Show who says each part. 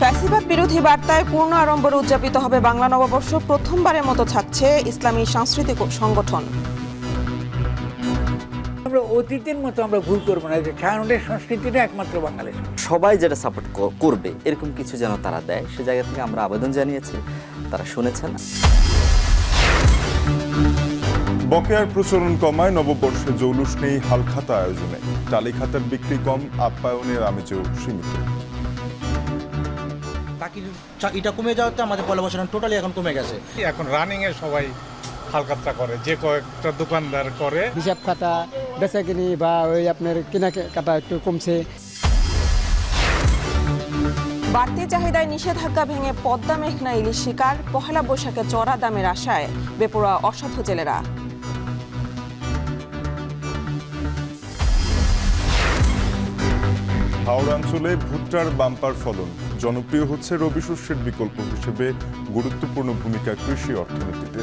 Speaker 1: ফ্যাসিবাদ বিরোধী বার্তায় পূর্ণ আড়ম্বরে উদযাপিত হবে বাংলা নববর্ষ। প্রথমবারের মতো থাকছে ইসলামী সাংস্কৃতিক সংগঠন।
Speaker 2: আমরা অতীতের মতো আমরা ভুল করবো না, যে ছায়ানটের সংস্কৃতিটা একমাত্র বাঙালির।
Speaker 3: সবাই যেটা সাপোর্ট করবে এরকম কিছু যেন তারা দেয়, সে জায়গা থেকে আমরা আবেদন জানিয়েছি, তারা শুনেছেন।
Speaker 4: বকেয়ার প্রচলন কমায় নববর্ষে জৌলুস নেই হালখাতা আয়োজনে। টালি খাতার বিক্রি কম, আপ্যায়নের আমেজেও সীমিত।
Speaker 5: এটা কমে যাওয়াতে আমাদের পয়লা বছর টোটালি এখন কমে গেছে।
Speaker 6: এখন রানিং এ সবাই হালখাতা করে, যে কয়েকটা দোকানদার করে।
Speaker 7: হিসাব খাতা বেচাকিনি বা ওই আপনার কেনাকাটা একটু কমছে।
Speaker 1: বাড়তি চাহিদায় নিষেধাজ্ঞা ভেঙে পদ্মা মেঘনা ইলিশ শিকার। পহেলা বৈশাখে চড়া দামের আশায় বেপরোয়া অসাধু জেলেরা।
Speaker 4: হাওড়া অঞ্চলে ভুট্টার বাম্পার ফলন। জনপ্রিয় হচ্ছে রবি শস্যের বিকল্প হিসেবে গুরুত্বপূর্ণ ভূমিকা কৃষি অর্থনীতিতে।